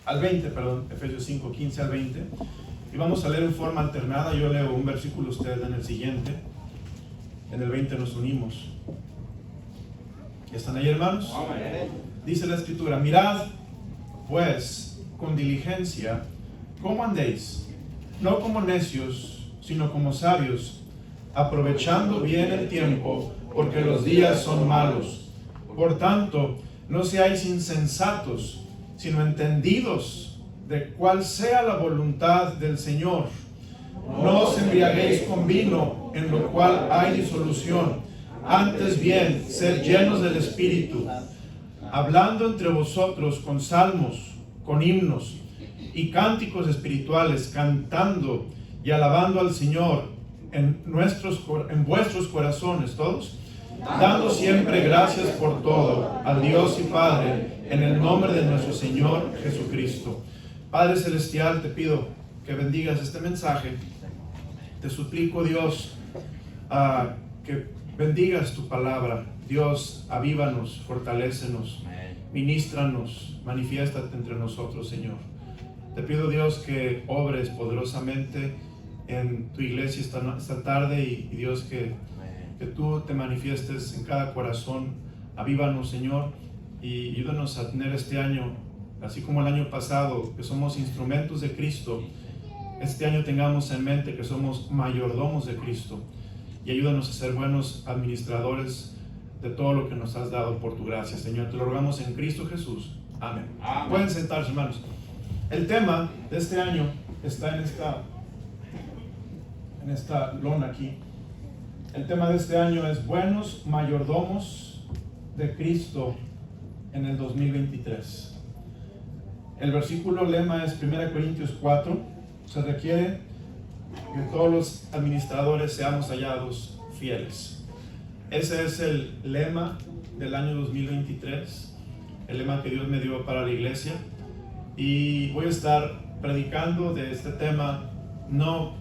al 20, perdón, Efesios 5, 15 al 20. Y vamos a leer en forma alternada. Yo leo un versículo, ustedes en el siguiente. En el 20 nos unimos. ¿Están ahí, hermanos? Amén. Dice la Escritura: mirad, pues, con diligencia, cómo andéis, no como necios, sino como sabios, aprovechando bien el tiempo, porque los días son malos. Por tanto, no seáis insensatos, sino entendidos de cuál sea la voluntad del Señor. No os embriaguéis con vino, en lo cual hay disolución, antes bien, sed llenos del Espíritu, hablando entre vosotros con salmos, con himnos y cánticos espirituales, cantando y alabando al Señor en vuestros corazones, todos, dando siempre gracias por todo al Dios y Padre, en el nombre de nuestro Señor Jesucristo. Padre Celestial, te pido que bendigas este mensaje. Te suplico, Dios, que bendigas tu palabra. Dios, avívanos, fortalécenos, ministranos, manifiéstate entre nosotros, Señor. Te pido, Dios, que obres poderosamente en tu iglesia esta tarde y Dios, que tú te manifiestes en cada corazón. Avívanos, Señor, y ayúdanos a tener este año, así como el año pasado, que somos instrumentos de Cristo. Este año tengamos en mente que somos mayordomos de Cristo, y ayúdanos a ser buenos administradores de todo lo que nos has dado por tu gracia, Señor. Te lo rogamos en Cristo Jesús. Amén. Amén. Pueden sentarse, hermanos. El tema de este año está en esta lona aquí. El tema de este año es buenos mayordomos de Cristo en el 2023. El versículo lema es 1 Corintios 4. Se requiere que todos los administradores seamos hallados fieles. Ese es el lema del año 2023, el lema que Dios me dio para la iglesia. Y voy a estar predicando de este tema, no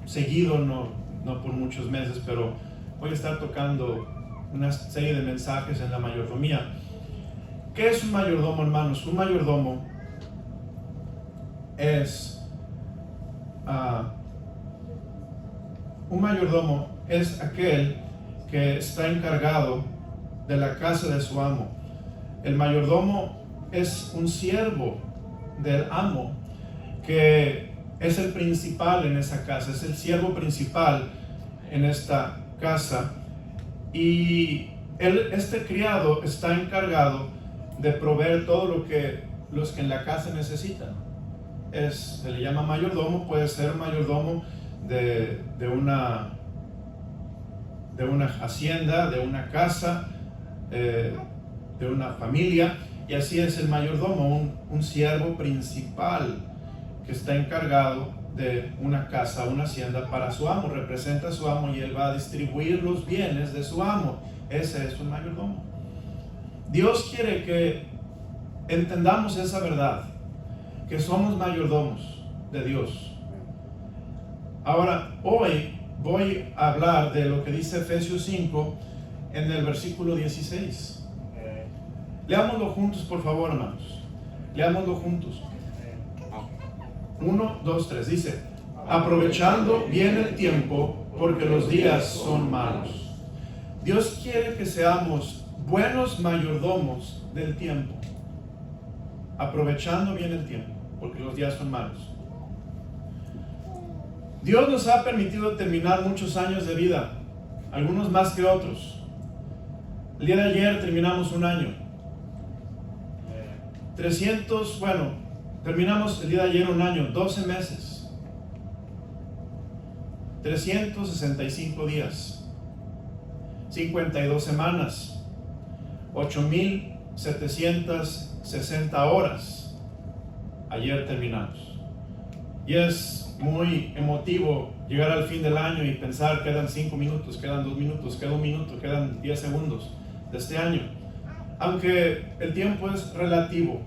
seguido, no por muchos meses, pero voy a estar tocando una serie de mensajes en la mayordomía. ¿Qué es un mayordomo, hermanos? Un mayordomo es aquel que está encargado de la casa de su amo. El mayordomo es un siervo del amo, que es el principal en esa casa, es el siervo principal en esta casa, y este criado está encargado de proveer todo lo que los que en la casa necesitan. Se le llama mayordomo. Puede ser un mayordomo de una hacienda, de una casa, de una familia, y así es el mayordomo, un siervo principal que está encargado de una casa, una hacienda para su amo. Representa a su amo y él va a distribuir los bienes de su amo. Ese es un mayordomo. Dios quiere que entendamos esa verdad, que somos mayordomos de Dios. Ahora, hoy voy a hablar de lo que dice Efesios 5 en el versículo 16. Leámoslo juntos, por favor, hermanos. Leámoslo juntos. 1, 2, 3. Dice: aprovechando bien el tiempo, porque los días son malos. Dios quiere que seamos buenos mayordomos del tiempo. Aprovechando bien el tiempo, porque los días son malos. Dios nos ha permitido terminar muchos años de vida, algunos más que otros. El día de ayer terminamos un año. Terminamos el día de ayer un año, 12 meses, 365 días, 52 semanas, 8,760 horas. Ayer terminamos. Y es muy emotivo llegar al fin del año y pensar: quedan 5 minutos, quedan 2 minutos, queda 1 minuto, quedan 10 segundos de este año. Aunque el tiempo es relativo,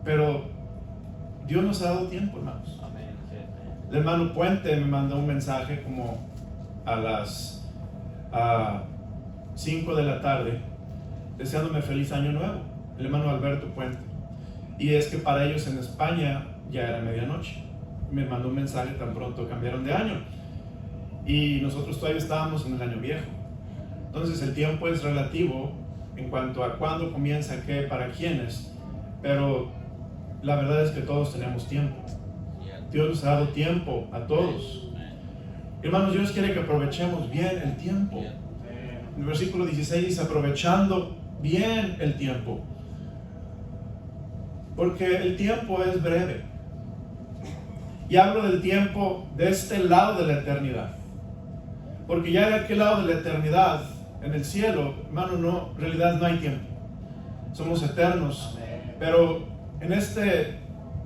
pero Dios nos ha dado tiempo, hermanos. El hermano Puente me mandó un mensaje como a las 5 de la tarde, deseándome feliz año nuevo. el hermano Alberto Puente. Y es que para ellos en España ya era medianoche. Me mandó un mensaje tan pronto cambiaron de año. Y nosotros todavía estábamos en el año viejo. Entonces el tiempo es relativo en cuanto a cuándo comienza, qué, para quiénes. Pero la verdad es que todos tenemos tiempo. Dios nos ha dado tiempo a todos. Hermanos, Dios quiere que aprovechemos bien el tiempo. En el versículo 16 dice, aprovechando bien el tiempo. Porque el tiempo es breve. Y hablo del tiempo de este lado de la eternidad. Porque ya de aquel lado de la eternidad, en el cielo, hermano, no, en realidad no hay tiempo. Somos eternos. Pero en este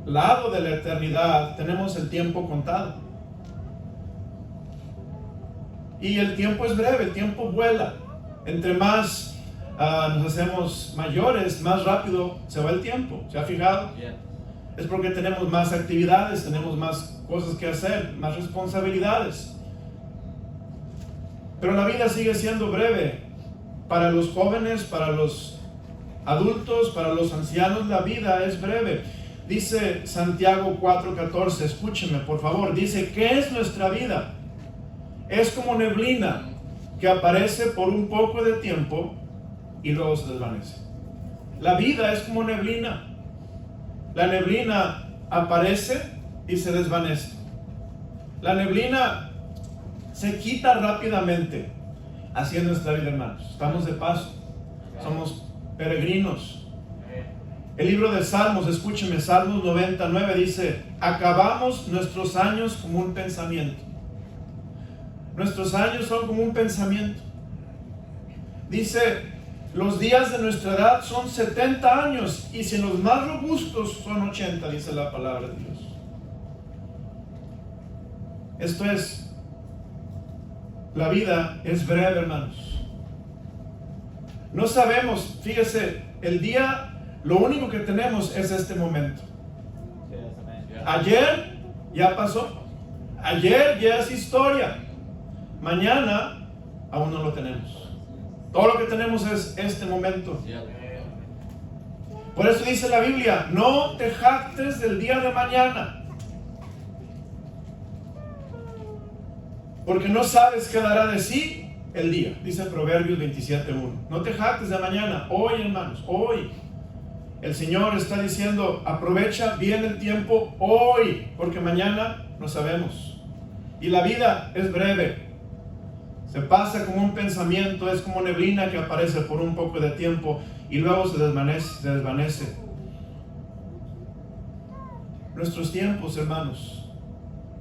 lado de la eternidad tenemos el tiempo contado. Y el tiempo es breve, el tiempo vuela. Entre más nos hacemos mayores, más rápido se va el tiempo. ¿Se ha fijado? Es porque tenemos más actividades, tenemos más cosas que hacer, más responsabilidades. Pero la vida sigue siendo breve. Para los jóvenes, para los adultos, para los ancianos, la vida es breve. Dice Santiago 4:14, escúcheme por favor, dice, ¿qué es nuestra vida? Es como neblina que aparece por un poco de tiempo y luego se desvanece. La vida es como neblina. La neblina aparece y se desvanece. La neblina se quita rápidamente. Así es nuestra vida, hermanos. Estamos de paso. Somos peregrinos. El libro de Salmos, escúcheme, Salmos 99 dice, acabamos nuestros años como un pensamiento. Nuestros años son como un pensamiento. Dice, los días de nuestra edad son 70 años y si los más robustos son 80, dice la palabra de Dios. Esto es, la vida es breve, hermanos. No sabemos, fíjese, el día, lo único que tenemos es este momento. Ayer ya pasó. Ayer ya es historia. Mañana aún no lo tenemos. Todo lo que tenemos es este momento. Por eso dice la Biblia, no te jactes del día de mañana, porque no sabes qué dará de sí el día. Dice Proverbios 27:1. No te jactes de mañana. Hoy, hermanos, hoy. El Señor está diciendo, aprovecha bien el tiempo hoy, porque mañana no sabemos. Y la vida es breve. Se pasa como un pensamiento, es como neblina que aparece por un poco de tiempo y luego se desvanece. Nuestros tiempos, hermanos.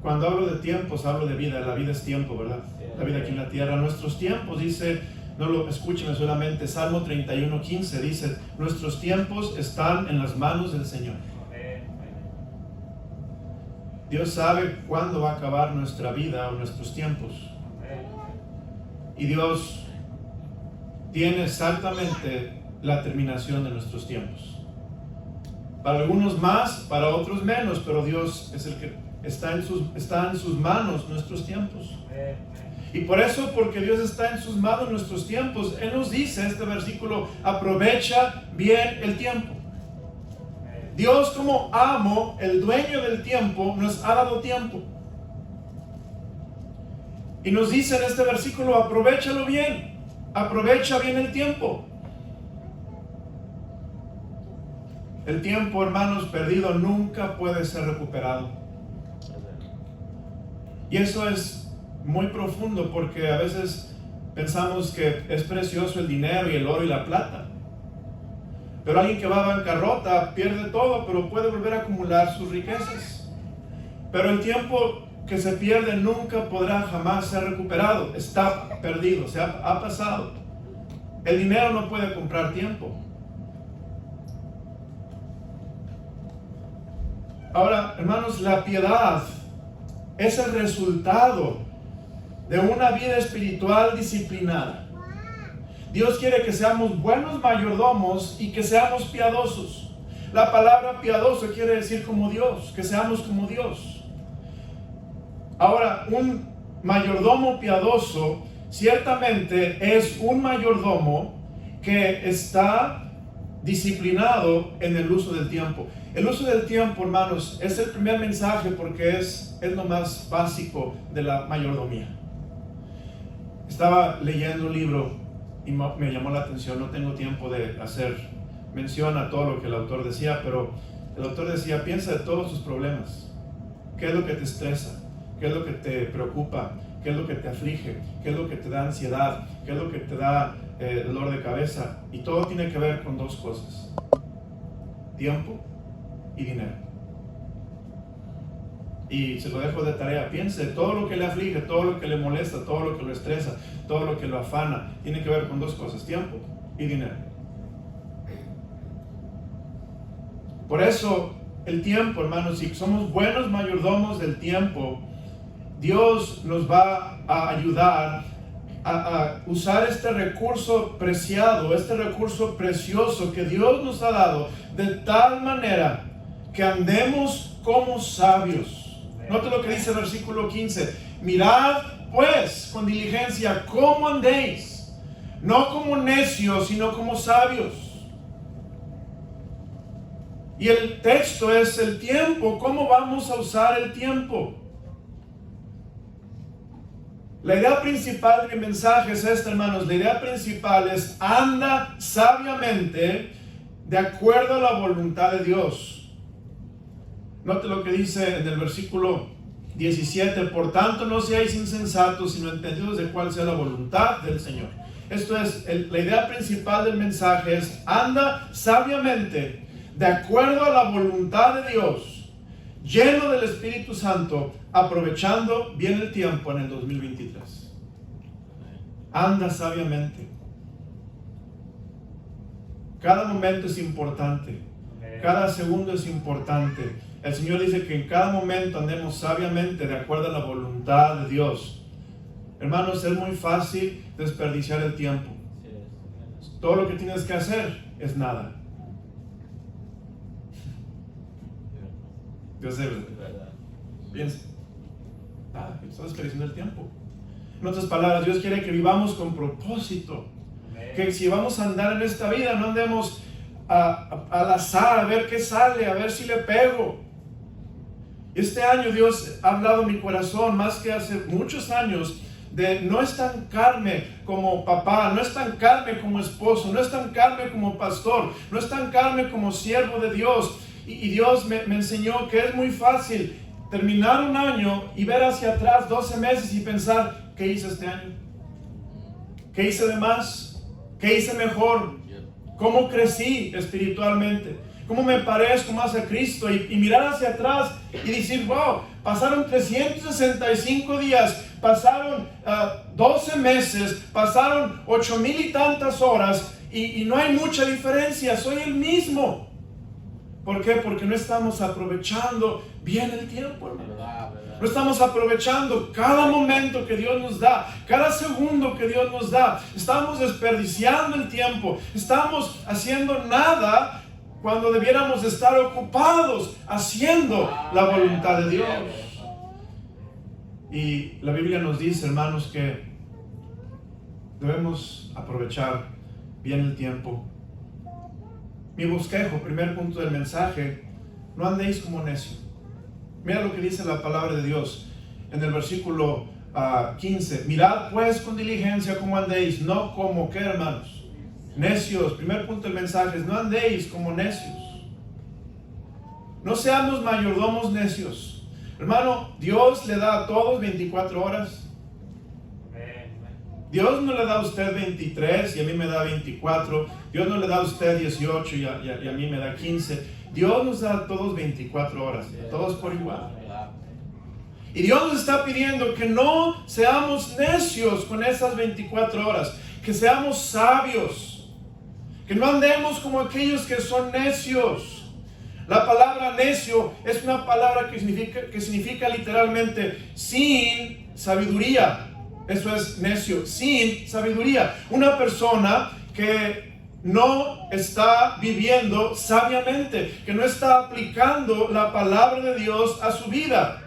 Cuando hablo de tiempos, hablo de vida. La vida es tiempo, ¿verdad? La vida aquí en la tierra. Nuestros tiempos, dice, no lo escúcheme solamente, Salmo 31:15 dice, nuestros tiempos están en las manos del Señor. Dios sabe cuándo va a acabar nuestra vida o nuestros tiempos. Y Dios tiene exactamente la terminación de nuestros tiempos. Para algunos más, para otros menos, pero Dios es el que está en sus manos nuestros tiempos. Y por eso, porque Dios está en sus manos nuestros tiempos, Él nos dice, este versículo, aprovecha bien el tiempo. Dios como amo, el dueño del tiempo, nos ha dado tiempo. Y nos dice en este versículo, aprovéchalo bien, aprovecha bien el tiempo. El tiempo, hermanos, perdido nunca puede ser recuperado. Y eso es muy profundo porque a veces pensamos que es precioso el dinero y el oro y la plata. Pero alguien que va a bancarrota pierde todo, pero puede volver a acumular sus riquezas. Pero el tiempo que se pierde nunca podrá jamás ser recuperado. Está perdido, ha pasado. El dinero no puede comprar tiempo. Ahora, hermanos, la piedad es el resultado de una vida espiritual disciplinada. Dios quiere que seamos buenos mayordomos y que seamos piadosos. La palabra piadoso quiere decir como Dios, que seamos como Dios. Ahora, un mayordomo piadoso ciertamente es un mayordomo que está disciplinado en el uso del tiempo. El uso del tiempo, hermanos, es el primer mensaje porque es lo más básico de la mayordomía. Estaba leyendo un libro y me llamó la atención. No tengo tiempo de hacer mención a todo lo que el autor decía, pero el autor decía: piensa de todos tus problemas. ¿Qué es lo que te estresa? ¿Qué es lo que te preocupa? ¿Qué es lo que te aflige? ¿Qué es lo que te da ansiedad? ¿Qué es lo que te da dolor de cabeza? Y todo tiene que ver con dos cosas: tiempo y dinero. Y se lo dejo de tarea. Piense, todo lo que le aflige, todo lo que le molesta, todo lo que lo estresa, todo lo que lo afana, tiene que ver con dos cosas: tiempo y dinero. Por eso el tiempo, hermanos, si somos buenos mayordomos del tiempo, Dios nos va a ayudar a usar este recurso preciado, este recurso precioso que Dios nos ha dado, de tal manera que andemos como sabios. Note lo que dice el versículo 15: mirad pues con diligencia cómo andéis, no como necios, sino como sabios. Y el texto es el tiempo. ¿Cómo vamos a usar el tiempo? La idea principal de mi mensaje es esta, hermanos. La idea principal es: anda sabiamente de acuerdo a la voluntad de Dios. Note lo que dice en el versículo 17: por tanto no seáis insensatos, sino entendidos de cuál sea la voluntad del Señor. Esto es, la idea principal del mensaje es: anda sabiamente de acuerdo a la voluntad de Dios, lleno del Espíritu Santo, aprovechando bien el tiempo en el 2023. Anda sabiamente. Cada momento es importante. Cada segundo es importante. El Señor dice que en cada momento andemos sabiamente de acuerdo a la voluntad de Dios. Hermanos, es muy fácil desperdiciar el tiempo. Todo lo que tienes que hacer es nada. Dios debe. Piensa. Nada, estás desperdiciando el tiempo. En otras palabras, Dios quiere que vivamos con propósito. Que si vamos a andar en esta vida, no andemos al azar, a ver qué sale, a ver si le pego. Este año Dios ha hablado en mi corazón, más que hace muchos años, de no estancarme como papá, no estancarme como esposo, no estancarme como pastor, no estancarme como siervo de Dios. Y Dios me enseñó que es muy fácil terminar un año y ver hacia atrás 12 meses y pensar: ¿qué hice este año? ¿Qué hice de más? ¿Qué hice mejor? ¿Cómo crecí espiritualmente? ¿Cómo me parezco más a Cristo? Y mirar hacia atrás y decir: wow, pasaron 365 días, pasaron 12 meses, pasaron 8,000 y tantas horas y no hay mucha diferencia, soy el mismo. ¿Por qué? Porque no estamos aprovechando bien el tiempo, hermano. No estamos aprovechando cada momento que Dios nos da, cada segundo que Dios nos da. Estamos desperdiciando el tiempo. Estamos haciendo nada cuando debiéramos estar ocupados haciendo la voluntad de Dios. Y la Biblia nos dice, hermanos, que debemos aprovechar bien el tiempo. Mi bosquejo, primer punto del mensaje: no andéis como necio. Mira lo que dice la palabra de Dios en el versículo 15. Mirad pues con diligencia cómo andéis, no como, ¿qué, hermanos? Necios. Primer punto del mensaje es: no andéis como necios. No seamos mayordomos necios. Hermano, Dios le da a todos 24 horas. Dios no le da a usted 23 y a mí me da 24. Dios no le da a usted 18 y a mí me da 15. Dios nos da a todos 24 horas, a todos por igual. Y Dios nos está pidiendo que no seamos necios con esas 24 horas, que seamos sabios, que no andemos como aquellos que son necios. La palabra necio es una palabra que significa literalmente sin sabiduría. Eso es necio, sin sabiduría. Una persona que no está viviendo sabiamente, que no está aplicando la palabra de Dios a su vida.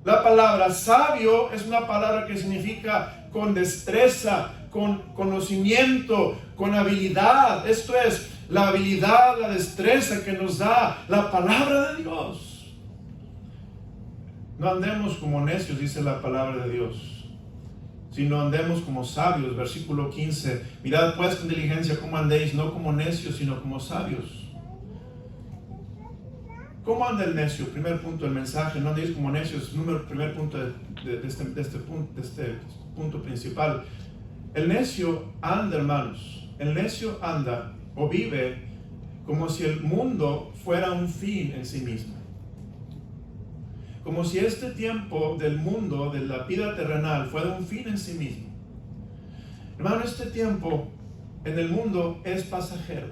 La palabra sabio es una palabra que significa con destreza, con conocimiento, con habilidad. Esto es, la habilidad, la destreza que nos da la palabra de Dios. No andemos como necios, dice la palabra de Dios, sino andemos como sabios. Versículo 15. Mirad pues con diligencia cómo andéis, no como necios, sino como sabios. ¿Cómo anda el necio? Primer punto del mensaje, no andéis como necios. Primer punto de este punto principal. El necio anda, hermanos. El necio anda o vive como si el mundo fuera un fin en sí mismo. Como si este tiempo del mundo, de la vida terrenal, fuera un fin en sí mismo. Hermano, este tiempo en el mundo es pasajero.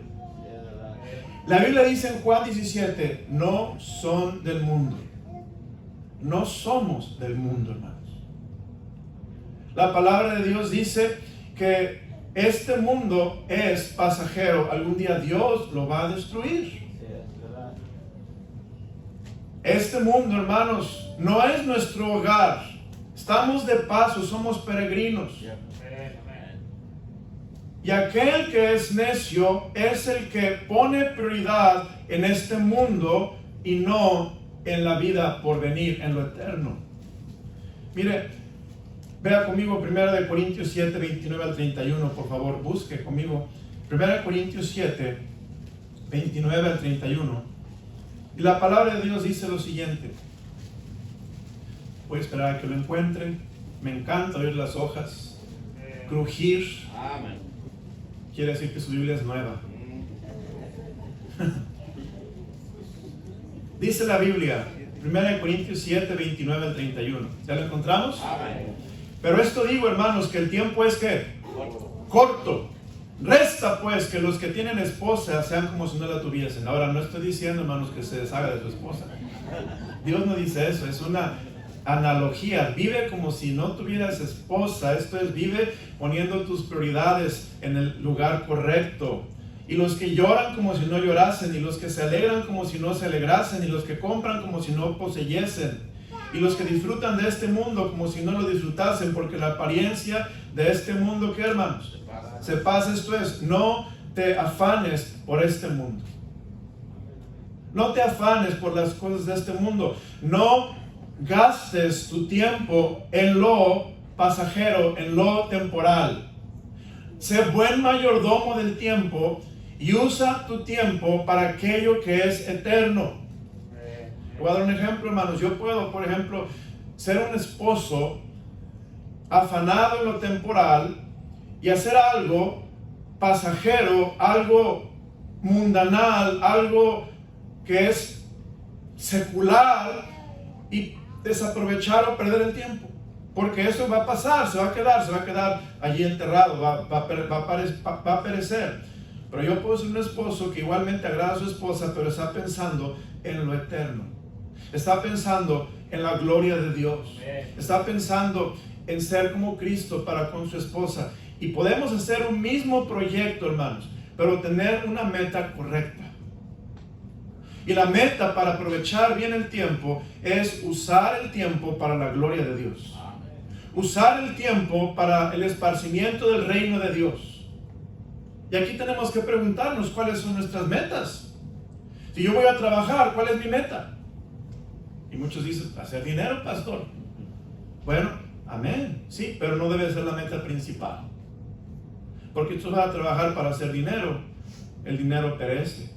La Biblia dice en Juan 17, no son del mundo. No somos del mundo, hermanos. La palabra de Dios dice que este mundo es pasajero. Algún día Dios lo va a destruir. Este mundo, hermanos, no es nuestro hogar. Estamos de paso, somos peregrinos. Y aquel que es necio es el que pone prioridad en este mundo y no en la vida por venir, en lo eterno. Mire, vea conmigo 1 Corintios 7, 29 al 31, por favor, busque conmigo 1 Corintios 7, 29 al 31. Y la palabra de Dios dice lo siguiente. Voy a esperar a que lo encuentre. Me encanta oír las hojas crujir. Amén. Quiere decir que su Biblia es nueva. Dice la Biblia, 1 Corintios 7, 29 al 31. ¿Ya lo encontramos? Amén. Pero esto digo, hermanos, que el tiempo es ¿qué? Corto. Resta pues que los que tienen esposa sean como si no la tuviesen. Ahora, no estoy diciendo, hermanos, que se deshaga de tu esposa. Dios no dice eso, es una analogía. Vive como si no tuvieras esposa. Esto es, vive poniendo tus prioridades en el lugar correcto. Y los que lloran como si no llorasen, y los que se alegran como si no se alegrasen, y los que compran como si no poseyesen, y los que disfrutan de este mundo como si no lo disfrutasen, porque la apariencia de este mundo, ¿qué, hermanos? Se pasa. Esto es, no te afanes por este mundo. No te afanes por las cosas de este mundo. No gastes tu tiempo en lo pasajero, en lo temporal. Sé buen mayordomo del tiempo y usa tu tiempo para aquello que es eterno. Voy a dar un ejemplo, hermanos. Yo puedo, por ejemplo, ser un esposo afanado en lo temporal y hacer algo pasajero, algo mundanal, algo que es secular, y desaprovechar o perder el tiempo, porque eso va a pasar, se va a quedar allí enterrado, va a perecer. Pero yo puedo ser un esposo que igualmente agrada a su esposa, pero está pensando en lo eterno, está pensando en la gloria de Dios, está pensando en ser como Cristo para con su esposa. Y podemos hacer un mismo proyecto, hermanos, pero tener una meta correcta. Y la meta para aprovechar bien el tiempo es usar el tiempo para la gloria de Dios. Usar el tiempo para el esparcimiento del reino de Dios. Y aquí tenemos que preguntarnos cuáles son nuestras metas. Si yo voy a trabajar, ¿cuál es mi meta? Y muchos dicen, hacer dinero, pastor. Bueno, amén, sí, pero no debe ser la meta principal. Porque tú vas a trabajar para hacer dinero, el dinero perece.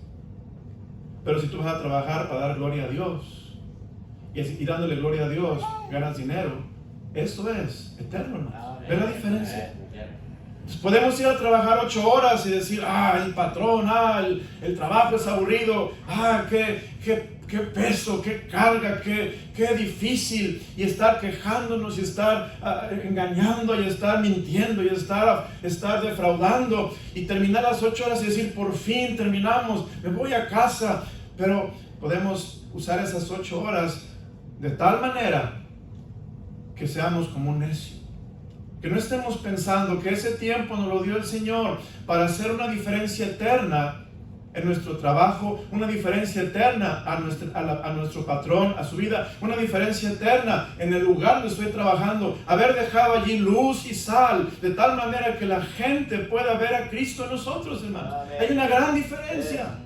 Pero si tú vas a trabajar para dar gloria a Dios, y dándole gloria a Dios ganas dinero, eso es eterno, hermanos. ¿Ven la diferencia? Entonces podemos ir a trabajar 8 horas y decir, el patrón, el trabajo es aburrido, qué peso, qué carga, qué difícil, y estar quejándonos, y estar engañando, y estar mintiendo, y estar defraudando, y terminar las 8 horas y decir, por fin terminamos, me voy a casa. Pero podemos usar esas 8 horas de tal manera que seamos como un necio, que no estemos pensando que ese tiempo nos lo dio el Señor para hacer una diferencia eterna en nuestro trabajo, una diferencia eterna a nuestro patrón, a su vida, una diferencia eterna en el lugar donde estoy trabajando, haber dejado allí luz y sal, de tal manera que la gente pueda ver a Cristo en nosotros, hermanos. Hay una gran diferencia.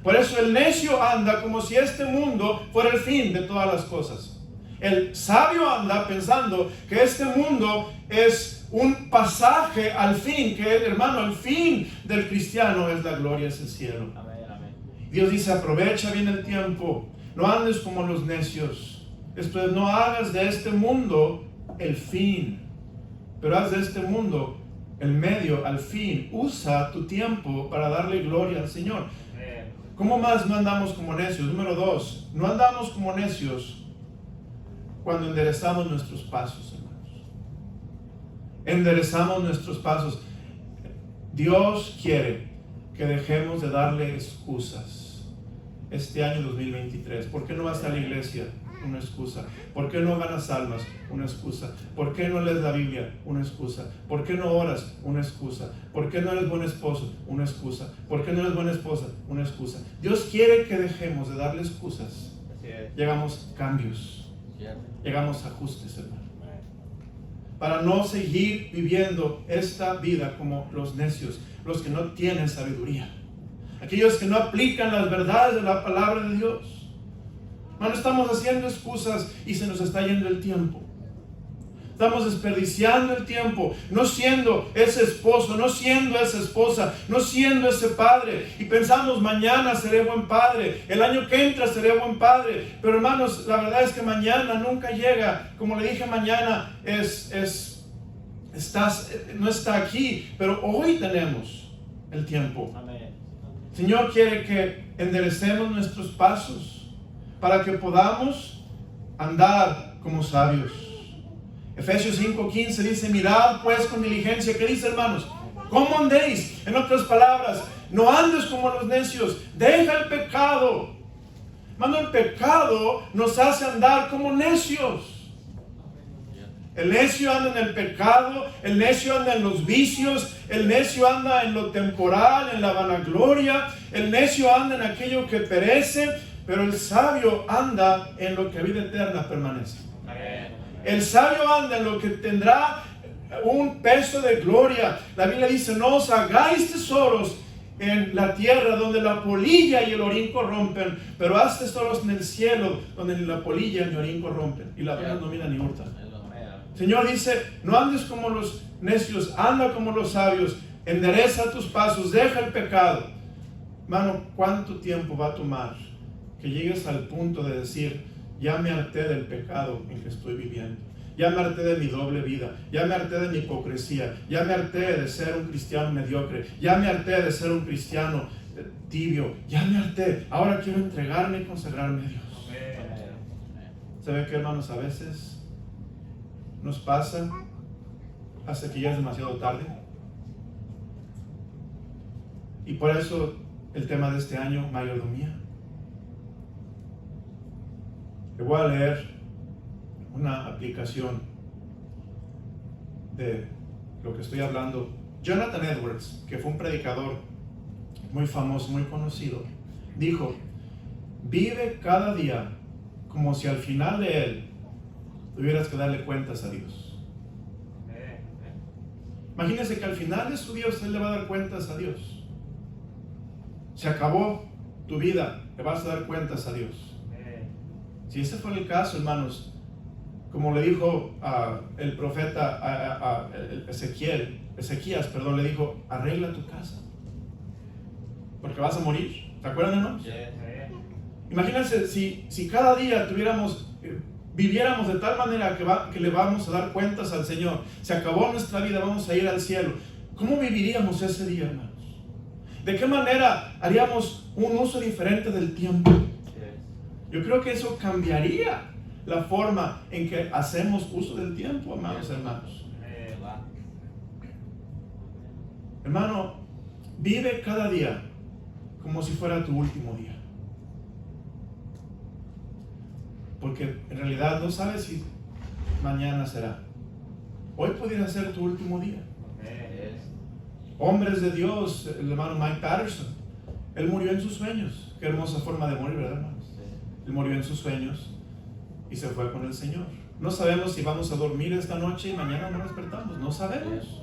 Por eso el necio anda como si este mundo fuera el fin de todas las cosas. El sabio anda pensando que este mundo es un pasaje al fin, que hermano, el fin del cristiano es la gloria, es el cielo. Amén, amén. Dios dice, aprovecha bien el tiempo, no andes como los necios. Esto es, no hagas de este mundo el fin, pero haz de este mundo el medio al fin. Usa tu tiempo para darle gloria al Señor. ¿Cómo más no andamos como necios? Número 2, no andamos como necios cuando enderezamos nuestros pasos, hermanos. Enderezamos nuestros pasos. Dios quiere que dejemos de darle excusas. Este año 2023, ¿por qué no vas a la iglesia? Una excusa. ¿Por qué no ganas almas? Una excusa. ¿Por qué no lees la Biblia? Una excusa. ¿Por qué no oras? Una excusa. ¿Por qué no eres buen esposo? Una excusa. ¿Por qué no eres buena esposa? Una excusa. Dios quiere que dejemos de darle excusas. Llegamos cambios. Llegamos ajustes, hermano. Para no seguir viviendo esta vida como los necios, los que no tienen sabiduría, aquellos que no aplican las verdades de la palabra de Dios. No estamos haciendo excusas y se nos está yendo el tiempo. Estamos desperdiciando el tiempo, no siendo ese esposo, no siendo esa esposa, no siendo ese padre. Y pensamos, mañana seré buen padre, el año que entra seré buen padre. Pero hermanos, la verdad es que mañana nunca llega. Como le dije, mañana no está aquí, pero hoy tenemos el tiempo. Amén. El Señor quiere que enderecemos nuestros pasos para que podamos andar como sabios. Efesios 5:15 dice, mirad pues con diligencia. ¿Qué dice, hermanos? ¿Cómo andéis? En otras palabras, no andes como los necios. Deja el pecado. Hermano, el pecado nos hace andar como necios. El necio anda en el pecado, el necio anda en los vicios, el necio anda en lo temporal, en la vanagloria, el necio anda en aquello que perece, pero el sabio anda en lo que a vida eterna permanece. Amén. El sabio anda en lo que tendrá un peso de gloria. La Biblia dice, no os hagáis tesoros en la tierra donde la polilla y el orín corrompen, pero haz tesoros en el cielo donde la polilla y el orín corrompen y la vida no mira ni hurta. El Señor dice, no andes como los necios, anda como los sabios, endereza tus pasos, deja el pecado. Hermano, ¿cuánto tiempo va a tomar que llegues al punto de decir, ya me harté del pecado en que estoy viviendo, ya me harté de mi doble vida, ya me harté de mi hipocresía, ya me harté de ser un cristiano mediocre, ya me harté de ser un cristiano tibio, ya me harté, ahora quiero entregarme y consagrarme a Dios? ¿Sabe qué, hermanos? A veces nos pasa hasta que ya es demasiado tarde. Y por eso el tema de este año, mayordomía. Le voy a leer una aplicación de lo que estoy hablando. Jonathan Edwards, que fue un predicador muy famoso, muy conocido, dijo, vive cada día como si al final de él tuvieras que darle cuentas a Dios. Imagínese que al final de su día usted le va a dar cuentas a Dios. Se acabó tu vida, le vas a dar cuentas a Dios. Si ese fue el caso, hermanos, como le dijo el profeta Ezequías, le dijo, arregla tu casa, porque vas a morir. ¿Se acuerdan, hermanos? Imagínense si cada día viviéramos de tal manera que le vamos a dar cuentas al Señor. Se acabó nuestra vida, vamos a ir al cielo. ¿Cómo viviríamos ese día, hermanos? ¿De qué manera haríamos un uso diferente del tiempo? Yo creo que eso cambiaría la forma en que hacemos uso del tiempo, amados hermanos. Hermano, vive cada día como si fuera tu último día. Porque en realidad no sabes si mañana será. Hoy pudiera ser tu último día. Hombres de Dios, el hermano Mike Patterson, Él murió en sus sueños. Qué hermosa forma de morir, ¿verdad, hermanos? Él murió en sus sueños y se fue con el Señor. No sabemos si vamos a dormir esta noche y mañana no despertamos. No sabemos.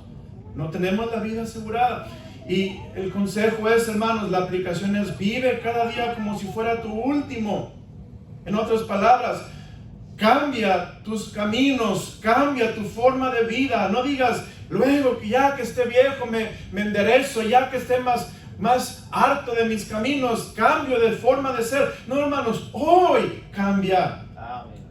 No tenemos la vida asegurada. Y el consejo es, hermanos, la aplicación es: vive cada día como si fuera tu último. En otras palabras, cambia tus caminos, cambia tu forma de vida. No digas, luego que ya que esté viejo me enderezo, ya que esté más harto de mis caminos, cambio de forma de ser. No, hermanos, hoy cambia.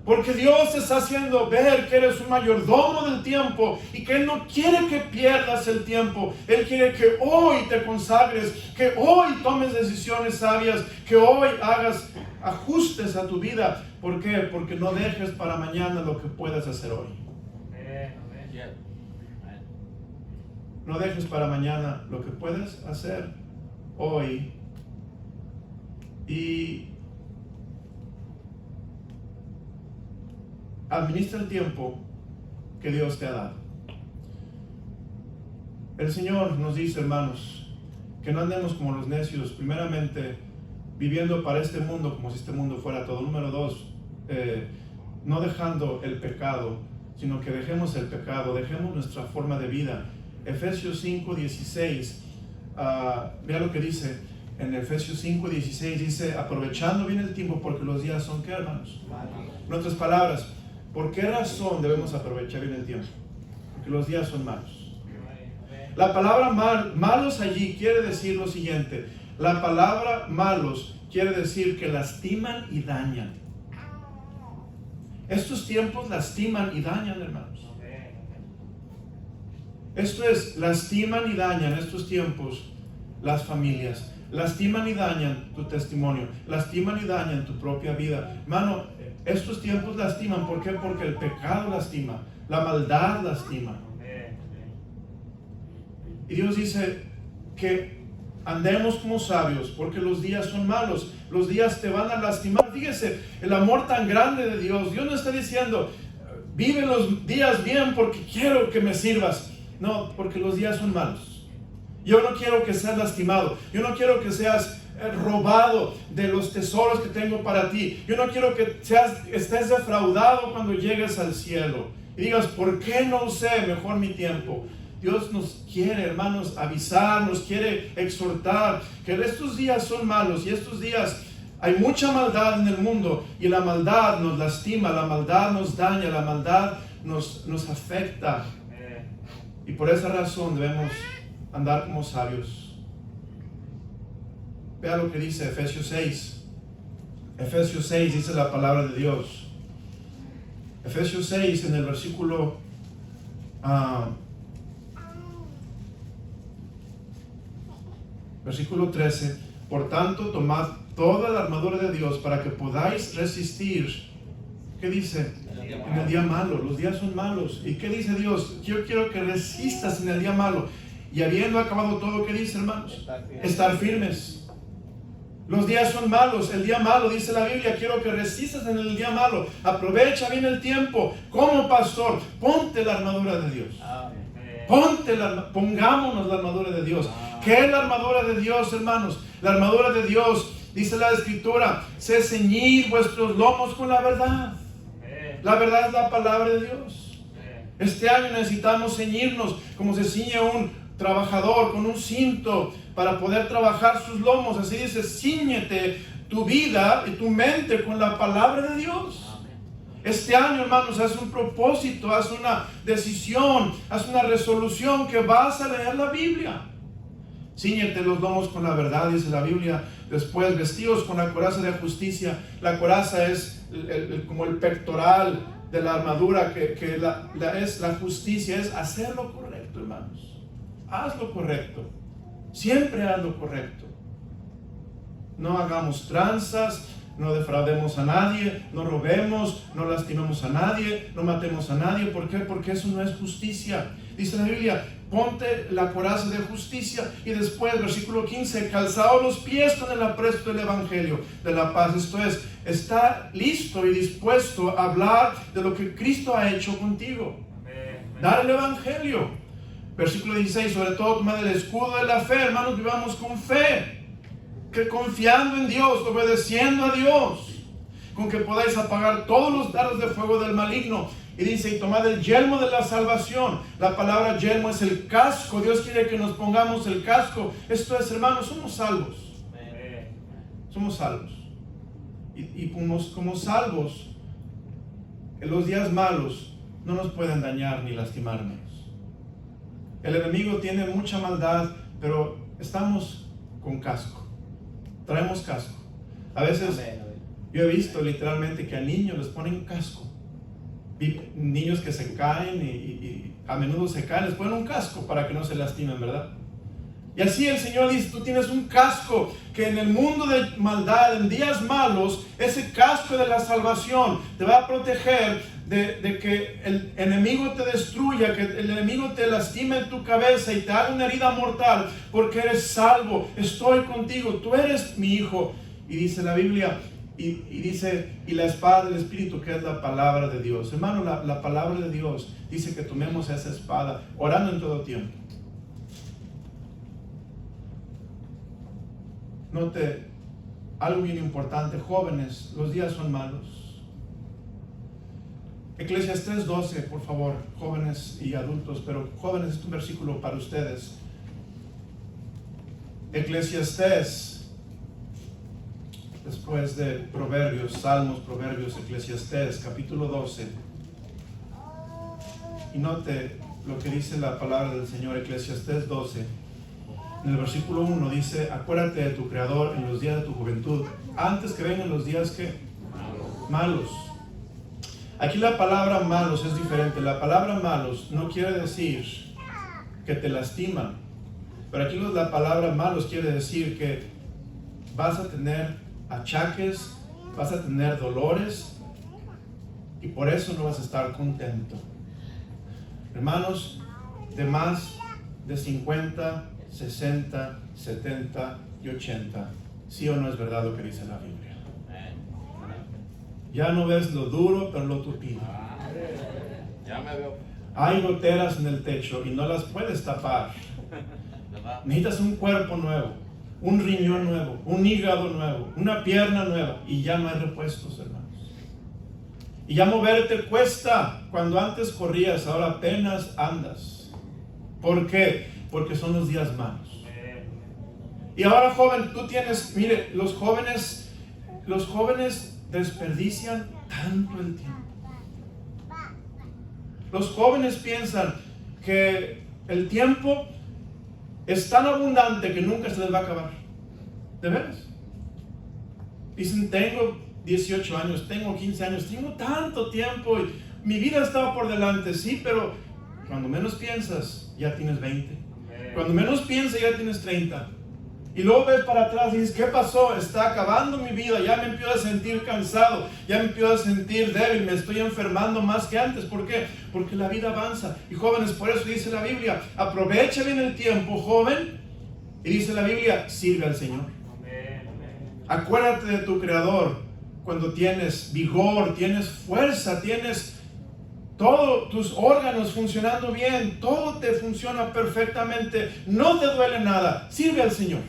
Porque Dios te está haciendo ver que eres un mayordomo del tiempo y que Él no quiere que pierdas el tiempo. Él quiere que hoy te consagres, que hoy tomes decisiones sabias, que hoy hagas ajustes a tu vida. ¿Por qué? Porque no dejes para mañana lo que puedes hacer hoy. No dejes para mañana lo que puedes hacer hoy. Y administra el tiempo que Dios te ha dado. El Señor nos dice, hermanos, que no andemos como los necios, primeramente viviendo para este mundo como si este mundo fuera todo. Número 2, no dejando el pecado, sino que dejemos el pecado, dejemos nuestra forma de vida. Efesios 5:16, vea lo que dice en Efesios 5:16, dice: aprovechando bien el tiempo porque los días son, ¿qué, hermanos? En otras palabras, ¿por qué razón debemos aprovechar bien el tiempo? Porque los días son malos. La palabra malos allí quiere decir lo siguiente: la palabra malos quiere decir que lastiman y dañan. Estos tiempos lastiman y dañan, hermanos. Esto es, lastiman y dañan estos tiempos las familias, lastiman y dañan tu testimonio, lastiman y dañan tu propia vida. Hermano, estos tiempos lastiman. ¿Por qué? Porque el pecado lastima, la maldad lastima. Y Dios dice que andemos como sabios, porque los días son malos, los días te van a lastimar. Fíjese, el amor tan grande de Dios. Dios no está diciendo, vive los días bien porque quiero que me sirvas. No, porque los días son malos. Yo no quiero que seas lastimado. Yo no quiero que seas robado de los tesoros que tengo para ti. Yo no quiero que estés defraudado cuando llegues al cielo y digas, ¿por qué no usé mejor mi tiempo? Dios nos quiere, hermanos, avisar, nos quiere exhortar que estos días son malos y estos días hay mucha maldad en el mundo, y la maldad nos lastima, la maldad nos daña, la maldad nos afecta. Y por esa razón debemos andar como sabios. Vea lo que dice Efesios 6. Efesios 6 dice la palabra de Dios. Efesios 6 en el versículo 13. Por tanto, tomad toda la armadura de Dios para que podáis resistir. ¿Qué dice? En el día malo. Los días son malos. ¿Y qué dice Dios? Yo quiero que resistas en el día malo. Y habiendo acabado todo, ¿qué dice, hermanos? Estar firmes. Los días son malos. El día malo, dice la Biblia, quiero que resistas en el día malo. Aprovecha bien el tiempo. Como pastor, ponte la armadura de Dios. Pongámonos la armadura de Dios. ¿Qué es la armadura de Dios, hermanos? La armadura de Dios, dice la Escritura, se ceñid vuestros lomos con la verdad. La verdad es la palabra de Dios. Este año necesitamos ceñirnos como se ciñe un trabajador con un cinto para poder trabajar sus lomos. Así dice, cíñete tu vida y tu mente con la palabra de Dios. Este año, hermanos, haz un propósito, haz una decisión, haz una resolución que vas a leer la Biblia. Cíñete los lomos con la verdad, dice la Biblia. Después, vestidos con la coraza de justicia. La coraza es como el pectoral de la armadura, que es la justicia, es hacer lo correcto, hermanos. Haz lo correcto. Siempre haz lo correcto. No hagamos tranzas, no defraudemos a nadie, no robemos, no lastimemos a nadie, no matemos a nadie. ¿Por qué? Porque eso no es justicia. Dice la Biblia, ponte la coraza de justicia. Y después, versículo 15, calzaos los pies con el apresto del Evangelio de la paz. Esto es, está listo y dispuesto a hablar de lo que Cristo ha hecho contigo. Dar el Evangelio. Versículo 16, sobre todo tomad el escudo de la fe. Hermanos, vivamos con fe. que confiando en Dios, obedeciendo a Dios, con que podáis apagar todos los dardos de fuego del maligno. Y dice, y tomad el yelmo de la salvación. La palabra yelmo es el casco. Dios quiere que nos pongamos el casco. Esto es, hermanos, somos salvos. Somos salvos. Y como salvos, en los días malos no nos pueden dañar ni lastimarnos. El enemigo tiene mucha maldad, pero estamos con casco. Traemos casco. A veces yo he visto literalmente que a niños les ponen casco. Niños que se caen y a menudo se caen, les ponen un casco para que no se lastimen, ¿verdad? Y así el Señor dice, tú tienes un casco que en el mundo de maldad, en días malos, ese casco de la salvación te va a proteger de que el enemigo te destruya, que el enemigo te lastime en tu cabeza y te haga una herida mortal, porque eres salvo, estoy contigo, tú eres mi hijo. Y dice la Biblia, y dice, y la espada del Espíritu, que es la palabra de Dios. Hermano, la palabra de Dios dice que tomemos esa espada, orando en todo tiempo. Note algo bien importante, jóvenes, los días son malos. Eclesiastés 12, por favor, jóvenes y adultos, pero jóvenes, es un versículo para ustedes. Eclesiastés, después de Proverbios, Salmos, Proverbios, Eclesiastés, capítulo 12. Y note lo que dice la palabra del Señor, Eclesiastés 12. En el versículo 1 dice, acuérdate de tu Creador en los días de tu juventud, antes que vengan los días que malos. Aquí la palabra malos es diferente. La palabra malos no quiere decir que te lastiman, pero aquí la palabra malos quiere decir que vas a tener achaques, vas a tener dolores y por eso no vas a estar contento. Hermanos, de más de 50, 60, 70 y 80, ¿sí o no es verdad lo que dice la Biblia? Ya no ves lo duro, pero lo tupido. Ya me veo. Hay goteras en el techo y no las puedes tapar. Necesitas un cuerpo nuevo, un riñón nuevo, un hígado nuevo, una pierna nueva, y ya no hay repuestos, hermanos. Y ya moverte cuesta. Cuando antes corrías, ahora apenas andas. ¿Por qué? Porque son los días malos. Y ahora, joven, tú tienes, mire, los jóvenes desperdician tanto el tiempo. Los jóvenes piensan que el tiempo es tan abundante que nunca se les va a acabar. ¿De veras? Dicen, tengo 18 años, tengo 15 años, tengo tanto tiempo y mi vida estaba por delante, sí, pero cuando menos piensas, ya tienes 20. Cuando menos piensas, ya tienes 30. Y luego ves para atrás y dices, ¿qué pasó? Está acabando mi vida, ya me empiezo a sentir cansado, ya me empiezo a sentir débil, me estoy enfermando más que antes. ¿Por qué? Porque la vida avanza. Y jóvenes, por eso dice la Biblia, aprovecha bien el tiempo, joven. Y dice la Biblia, sirve al Señor. Acuérdate de tu Creador cuando tienes vigor, tienes fuerza, tienes todos tus órganos funcionando bien, todo te funciona perfectamente, no te duele nada, sirve al Señor.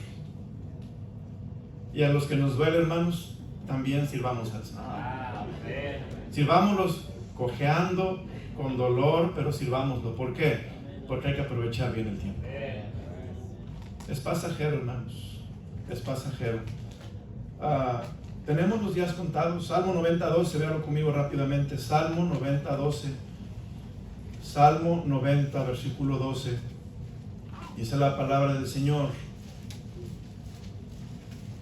Y a los que nos duele, hermanos, también sirvamos al Señor. Sirvámoslos cojeando, con dolor, pero sirvámoslo. ¿Por qué? Porque hay que aprovechar bien el tiempo. Es pasajero, hermanos, es pasajero. Tenemos los días contados. Salmo 90:12, véanlo conmigo rápidamente. Salmo 90:12. Salmo 90, versículo 12. Dice la palabra del Señor: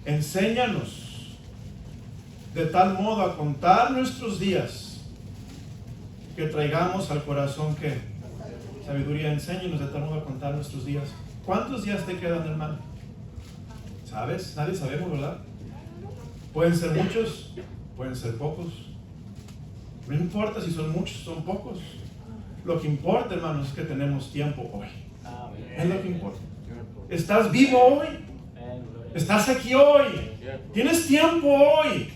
enséñanos de tal modo a contar nuestros días que traigamos al corazón que sabiduría. Enséñanos de tal modo a contar nuestros días. ¿Cuántos días te quedan, hermano? ¿Sabes? Nadie sabemos, ¿verdad? Pueden ser muchos, pueden ser pocos. No importa si son muchos o son pocos. Lo que importa, hermanos, es que tenemos tiempo hoy. Es lo que importa. ¿Estás vivo hoy? ¿Estás aquí hoy? ¿Tienes tiempo hoy?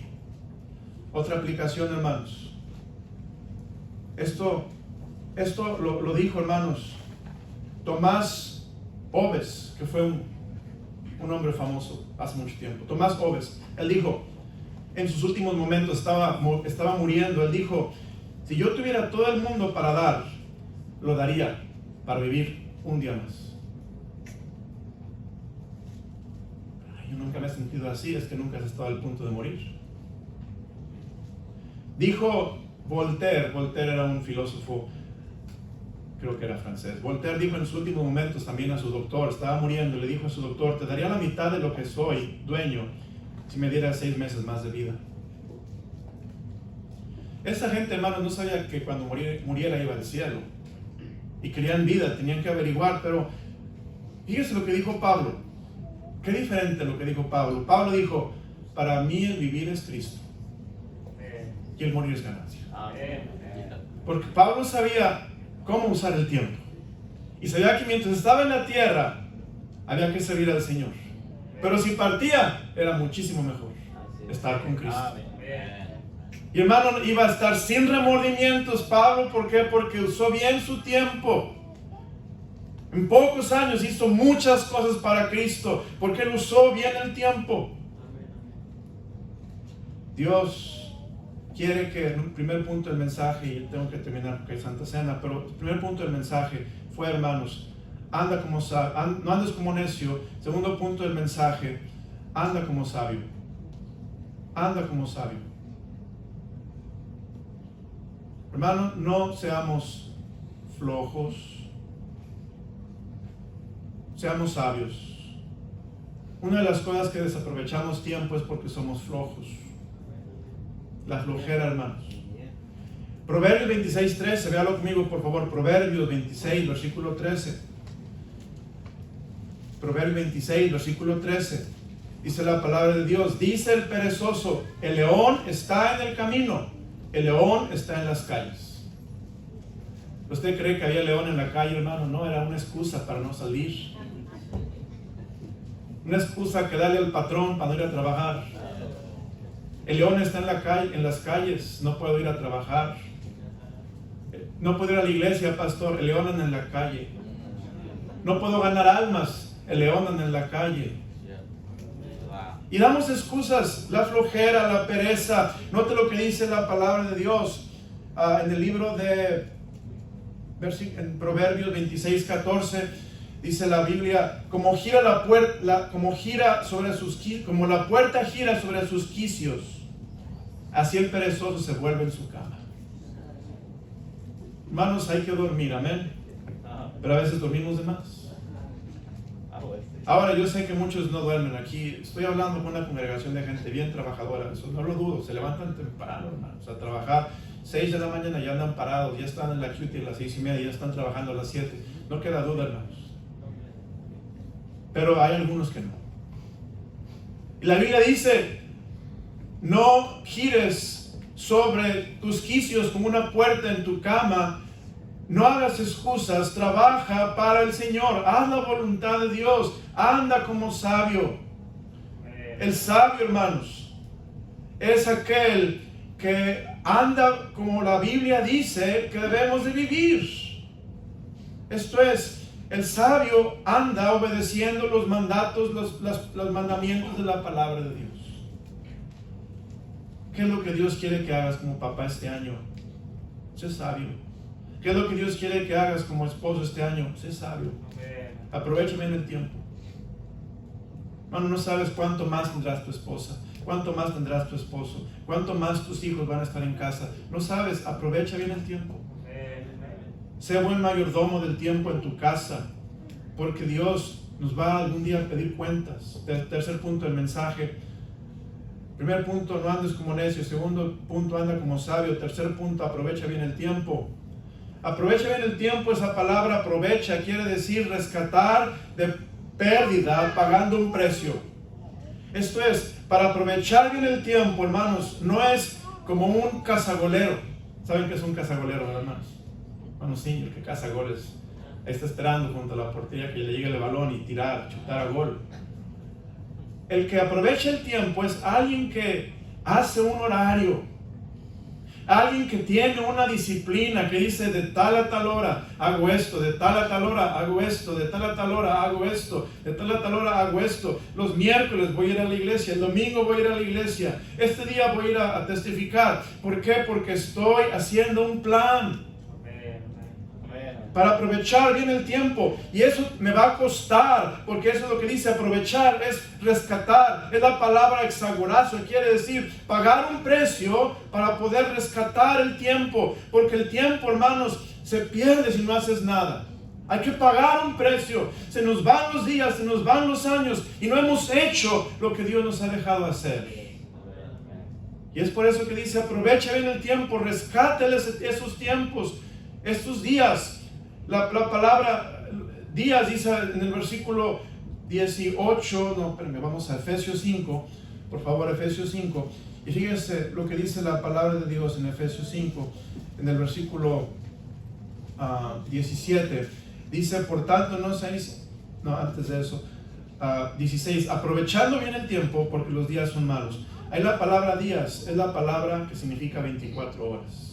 Otra aplicación, hermanos. Esto lo dijo, hermanos, Tomás Oves, que fue un hombre famoso hace mucho tiempo, Tomás Hobbes. Él dijo, en sus últimos momentos estaba muriendo, él dijo, si yo tuviera todo el mundo para dar, lo daría para vivir un día más. Yo nunca me he sentido así, es que nunca has estado al punto de morir. Dijo Voltaire era un filósofo, creo que era francés. Voltaire dijo en sus últimos momentos también a su doctor, estaba muriendo, le dijo a su doctor, te daría la mitad de lo que soy dueño si me diera 6 meses más de vida. Esa gente, hermanos, no sabía que cuando muriera iba al cielo. Y querían vida, tenían que averiguar, pero fíjese lo que dijo Pablo. Qué diferente lo que dijo Pablo. Pablo dijo, para mí el vivir es Cristo y el morir es ganancia. Porque Pablo sabía cómo usar el tiempo. Y sabía que mientras estaba en la tierra, había que servir al Señor. Pero si partía, era muchísimo mejor estar con Cristo. Y hermano, iba a estar sin remordimientos Pablo. ¿Por qué? Porque usó bien su tiempo. En pocos años hizo muchas cosas para Cristo, porque él usó bien el tiempo. Dios quiere que, en el primer punto del mensaje, y tengo que terminar porque hay Santa Cena, pero el primer punto del mensaje fue, hermanos, anda como sabio, no andes como necio. Segundo punto del mensaje, anda como sabio. Anda como sabio. Hermano, no seamos flojos. Seamos sabios. Una de las cosas que desaprovechamos tiempo es porque somos flojos. La flojera, hermanos. Proverbios 26:13, véalo conmigo por favor. Proverbios 26, versículo 13. Proverbios 26, versículo 13. Dice la palabra de Dios, dice el perezoso, el león está en el camino, el león está en las calles. ¿Usted cree que había león en la calle, hermano? No, era una excusa para no salir. Una excusa que darle al patrón para no ir a trabajar. El león está en la calle, en las calles, no puedo ir a trabajar. No puedo ir a la iglesia, pastor, el león anda en la calle. No puedo ganar almas, el león anda en la calle. Y damos excusas, la flojera, la pereza. Note lo que dice la palabra de Dios en el libro de en Proverbios 26:14. Dice la Biblia, como la puerta gira sobre sus quicios, así el perezoso se vuelve en su cama. Hermanos, hay que dormir, amén. Pero a veces dormimos de más. Ahora, yo sé que muchos no duermen aquí. Estoy hablando con una congregación de gente bien trabajadora. Eso no lo dudo. Se levantan temprano, hermanos, a trabajar. 6 de la mañana ya andan parados. Ya están en la cutie a las 6:30. Ya están trabajando a las 7. No queda duda, hermanos. Pero hay algunos que no. Y la Biblia dice, no gires sobre tus quicios como una puerta en tu cama. No hagas excusas, trabaja para el Señor, haz la voluntad de Dios, anda como sabio. El sabio, hermanos, es aquel que anda como la Biblia dice que debemos de vivir. Esto es, el sabio anda obedeciendo los mandatos, los mandamientos de la palabra de Dios. ¿Qué es lo que Dios quiere que hagas como papá este año? Sé sabio. ¿Qué es lo que Dios quiere que hagas como esposo este año? Sé sabio. Aprovecha bien el tiempo. Hermano, no sabes cuánto más tendrás tu esposa, cuánto más tendrás tu esposo, cuánto más tus hijos van a estar en casa. No sabes, aprovecha bien el tiempo. Sé buen mayordomo del tiempo en tu casa, porque Dios nos va algún día a pedir cuentas. Tercer punto del mensaje. Primer punto, no andes como necio. Segundo punto, anda como sabio. Tercer punto, aprovecha bien el tiempo. Aprovecha bien el tiempo. Esa palabra aprovecha quiere decir rescatar de pérdida pagando un precio. Esto es, para aprovechar bien el tiempo, hermanos, no es como un cazagolero. ¿Saben qué es un cazagolero, hermanos? Bueno, sí, el que caza goles está esperando junto a la portería que le llegue el balón y tirar, chutar a gol. El que aprovecha el tiempo es alguien que hace un horario. Alguien que tiene una disciplina, que dice de tal a tal hora hago esto, de tal a tal hora hago esto, de tal a tal hora hago esto, de tal a tal hora hago esto. Los miércoles voy a ir a la iglesia, el domingo voy a ir a la iglesia, este día voy a ir a testificar. ¿Por qué? Porque estoy haciendo un plan para aprovechar bien el tiempo, y eso me va a costar, porque eso es lo que dice aprovechar, es rescatar, es la palabra exagorazo, quiere decir pagar un precio para poder rescatar el tiempo, porque el tiempo, hermanos, se pierde si no haces nada. Hay que pagar un precio, se nos van los días, se nos van los años y no hemos hecho lo que Dios nos ha dejado hacer. Y es por eso que dice aprovecha bien el tiempo, rescáteles esos tiempos, estos días. La palabra días dice en el versículo 18, vamos a Efesios 5, por favor, Efesios 5, y fíjense lo que dice la palabra de Dios en Efesios 5, en el versículo 17, dice, por tanto antes de eso, 16, aprovechando bien el tiempo porque los días son malos. Ahí la palabra días es la palabra que significa 24 horas.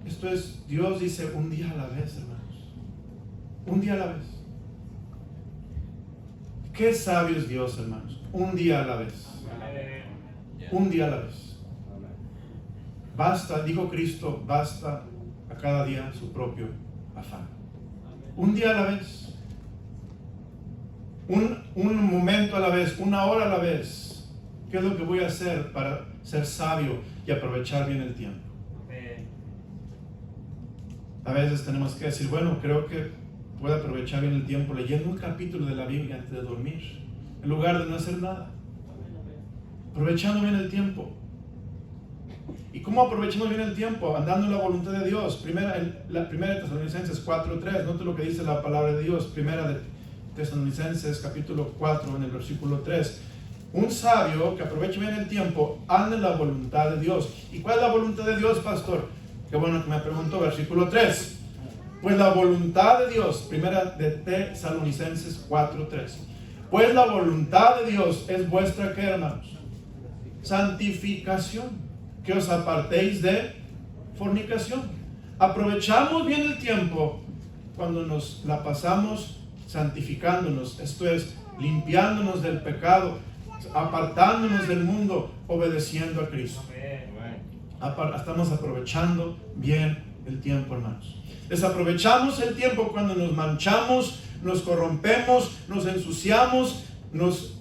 Esto es, Dios dice un día a la vez, hermanos. Un día a la vez. Qué sabio es Dios, hermanos. Un día a la vez. Un día a la vez. Basta, dijo Cristo, basta a cada día su propio afán. Un día a la vez. Un momento a la vez, una hora a la vez. ¿Qué es lo que voy a hacer para ser sabio y aprovechar bien el tiempo? A veces tenemos que decir, bueno, creo que puedo aprovechar bien el tiempo leyendo un capítulo de la Biblia antes de dormir, en lugar de no hacer nada. Aprovechando bien el tiempo. ¿Y cómo aprovechamos bien el tiempo? Andando en la voluntad de Dios. Primera de Tesalonicenses 4:3, note lo que dice la palabra de Dios. Primera de Tesalonicenses capítulo 4, en el versículo 3. Un sabio que aproveche bien el tiempo anda en la voluntad de Dios. ¿Y cuál es la voluntad de Dios, pastor? Qué bueno que me preguntó, versículo 3. Pues la voluntad de Dios, primera de Tesalonicenses 4:3. Pues la voluntad de Dios es vuestra, ¿qué, hermanos? Santificación. Que os apartéis de fornicación. Aprovechamos bien el tiempo cuando nos la pasamos santificándonos. Esto es, limpiándonos del pecado, apartándonos del mundo, obedeciendo a Cristo. Estamos aprovechando bien el tiempo, hermanos. Desaprovechamos el tiempo cuando nos manchamos, nos corrompemos, nos ensuciamos, nos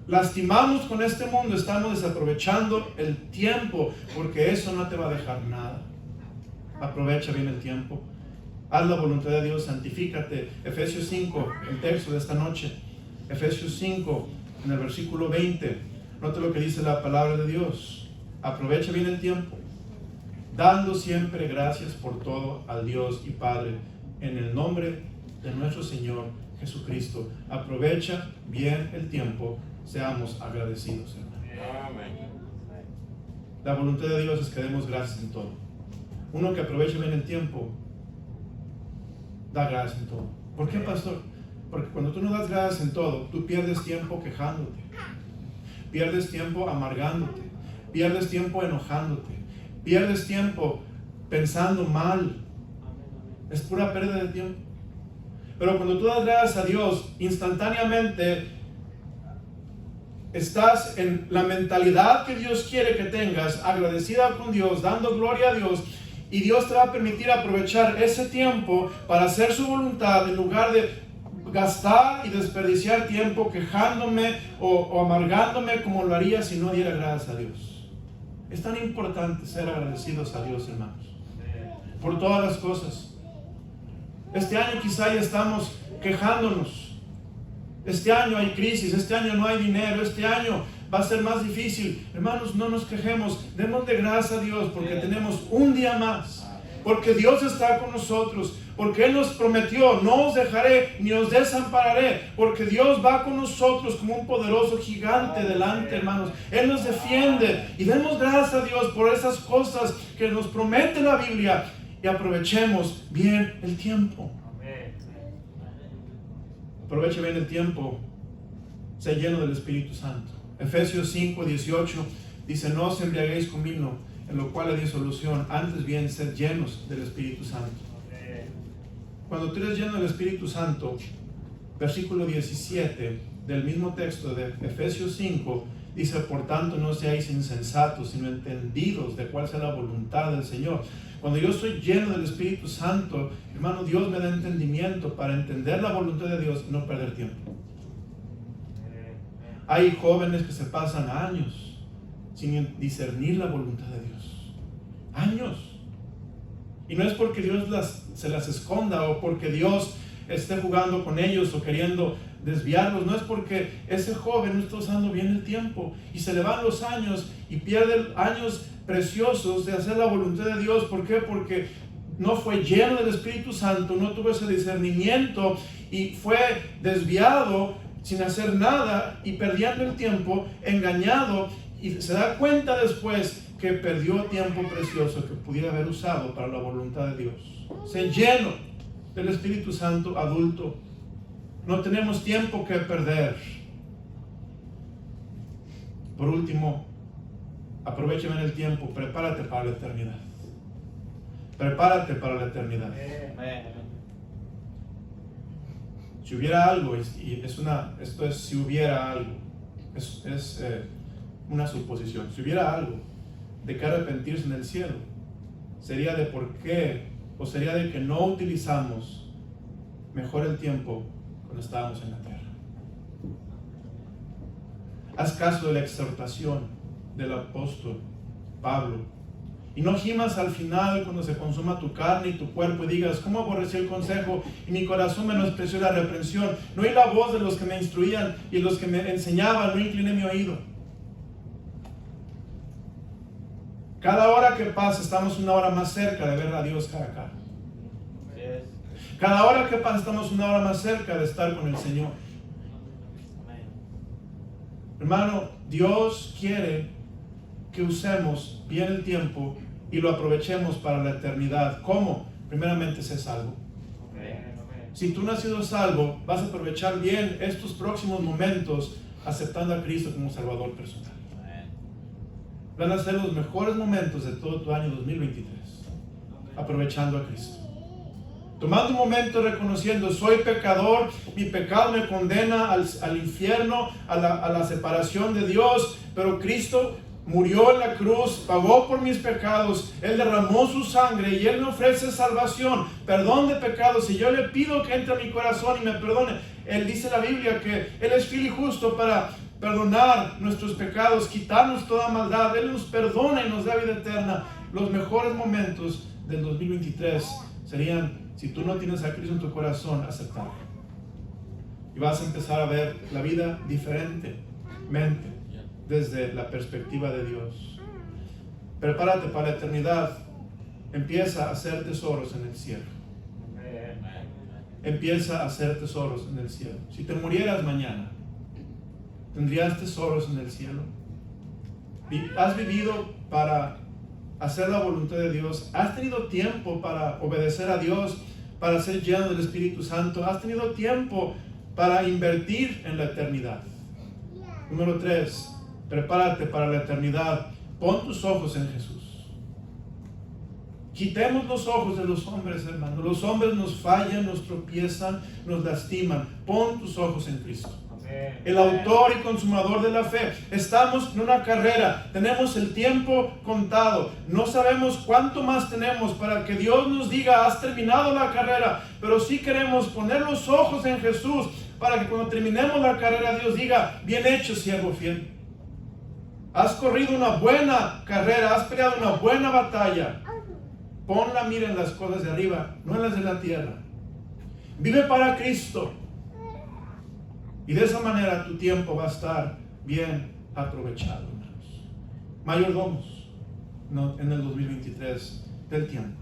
lastimamos con este mundo. Estamos desaprovechando el tiempo, porque eso no te va a dejar nada. Aprovecha bien el tiempo. Haz la voluntad de Dios, santifícate. Efesios 5, el texto de esta noche. Efesios 5, en el versículo 20. Note lo que dice la palabra de Dios. Aprovecha bien el tiempo, dando siempre gracias por todo al Dios y Padre, en el nombre de nuestro Señor Jesucristo. Aprovecha bien el tiempo, seamos agradecidos, hermano. Amén. La voluntad de Dios es que demos gracias en todo. Uno que aprovecha bien el tiempo, da gracias en todo. ¿Por qué, pastor? Porque cuando tú no das gracias en todo, tú pierdes tiempo quejándote, pierdes tiempo amargándote, pierdes tiempo enojándote, pierdes tiempo pensando mal. Es pura pérdida de tiempo. Pero cuando tú das gracias a Dios, instantáneamente estás en la mentalidad que Dios quiere que tengas, agradecida con Dios, dando gloria a Dios, y Dios te va a permitir aprovechar ese tiempo para hacer su voluntad, en lugar de gastar y desperdiciar tiempo quejándome o amargándome como lo haría si no diera gracias a Dios. Es tan importante ser agradecidos a Dios, hermanos, por todas las cosas. Este año quizá ya estamos quejándonos. Este año hay crisis, este año no hay dinero, este año va a ser más difícil. Hermanos, no nos quejemos, demos de gracias a Dios porque tenemos un día más, porque Dios está con nosotros, porque Él nos prometió, no os dejaré ni os desampararé, porque Dios va con nosotros como un poderoso gigante delante, hermanos. Él nos defiende, y demos gracias a Dios por esas cosas que nos promete la Biblia, y aprovechemos bien el tiempo. Aproveche bien el tiempo, sé lleno del Espíritu Santo. Efesios 5:18 dice, no os embriaguéis con vino, en lo cual hay disolución, antes bien ser llenos del Espíritu Santo. Cuando tú eres lleno del Espíritu Santo, versículo 17 del mismo texto de Efesios 5, dice: por tanto no seáis insensatos, sino entendidos de cuál sea la voluntad del Señor. Cuando yo soy lleno del Espíritu Santo, hermano, Dios me da entendimiento para entender la voluntad de Dios y no perder tiempo. Hay jóvenes que se pasan años sin discernir la voluntad de Dios. Años. Y no es porque Dios se las esconda o porque Dios esté jugando con ellos o queriendo desviarlos. No es porque ese joven no está usando bien el tiempo y se le van los años y pierde años preciosos de hacer la voluntad de Dios. ¿Por qué? Porque no fue lleno del Espíritu Santo, no tuvo ese discernimiento y fue desviado sin hacer nada y perdiendo el tiempo, engañado, y se da cuenta después que perdió tiempo precioso que pudiera haber usado para la voluntad de Dios. Sé lleno del Espíritu Santo, adulto. No tenemos tiempo que perder. Por último, aprovecha bien el tiempo, prepárate para la eternidad. Prepárate para la eternidad. Si hubiera algo, esto es si hubiera algo, es una suposición. Si hubiera algo de que arrepentirse en el cielo, sería de por qué, o sería de que no utilizamos mejor el tiempo cuando estábamos en la tierra. Haz caso de la exhortación del apóstol Pablo. Y no gimas al final cuando se consuma tu carne y tu cuerpo y digas: ¿cómo aborrecí el consejo y mi corazón menospreció la reprensión? No oí la voz de los que me instruían y los que me enseñaban, no incliné mi oído. Cada hora que pasa estamos una hora más cerca de ver a Dios cara a cara. Cada hora que pasa estamos una hora más cerca de estar con el Señor. Hermano, Dios quiere que usemos bien el tiempo y lo aprovechemos para la eternidad. ¿Cómo? Primeramente, sé salvo. Si tú no has sido salvo, vas a aprovechar bien estos próximos momentos aceptando a Cristo como Salvador personal. Van a ser los mejores momentos de todo tu año 2023, aprovechando a Cristo. Tomando un momento reconociendo: soy pecador, mi pecado me condena al infierno, a la separación de Dios, pero Cristo murió en la cruz, pagó por mis pecados, Él derramó su sangre y Él me ofrece salvación, perdón de pecados. Si yo le pido que entre a mi corazón y me perdone, Él dice en la Biblia que Él es fiel y justo para perdonar nuestros pecados, quitarnos toda maldad. Él nos perdona y nos da vida eterna. Los mejores momentos del 2023 serían, si tú no tienes a Cristo en tu corazón, aceptarlo. Y vas a empezar a ver la vida diferentemente desde la perspectiva de Dios. Prepárate para la eternidad. Empieza a hacer tesoros en el cielo. Empieza a hacer tesoros en el cielo. Si te murieras mañana, ¿tendrías tesoros en el cielo? ¿Has vivido para hacer la voluntad de Dios? ¿Has tenido tiempo para obedecer a Dios, para ser lleno del Espíritu Santo? ¿Has tenido tiempo para invertir en la eternidad? Número 3, prepárate para la eternidad. Pon tus ojos en Jesús. Quitemos los ojos de los hombres, hermano. Los hombres nos fallan, nos tropiezan, nos lastiman. Pon tus ojos en Cristo, el autor y consumador de la fe. Estamos en una carrera, tenemos el tiempo contado, no sabemos cuánto más tenemos para que Dios nos diga: has terminado la carrera, pero sí queremos poner los ojos en Jesús para que cuando terminemos la carrera Dios diga: bien hecho, siervo fiel, has corrido una buena carrera, has peleado una buena batalla. Pon la mira en las cosas de arriba, no en las de la tierra. Vive para Cristo. Y de esa manera tu tiempo va a estar bien aprovechado, hermanos. Mayordomos en el 2023 del tiempo.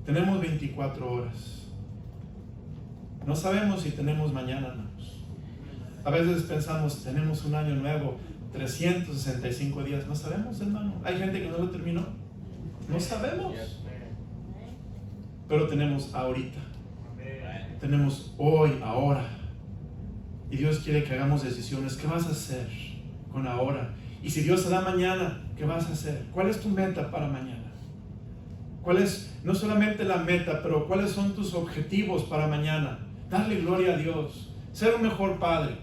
Tenemos 24 horas. No sabemos si tenemos mañana, hermanos. A veces pensamos: tenemos un año nuevo, 365 días. No sabemos, hermano. Hay gente que no lo terminó. No sabemos. Pero tenemos ahorita. Tenemos hoy, ahora. Y Dios quiere que hagamos decisiones. ¿Qué vas a hacer con ahora? Y si Dios te da mañana, ¿qué vas a hacer? ¿Cuál es tu meta para mañana? ¿Cuál es no solamente la meta, pero cuáles son tus objetivos para mañana? Darle gloria a Dios, ser un mejor padre,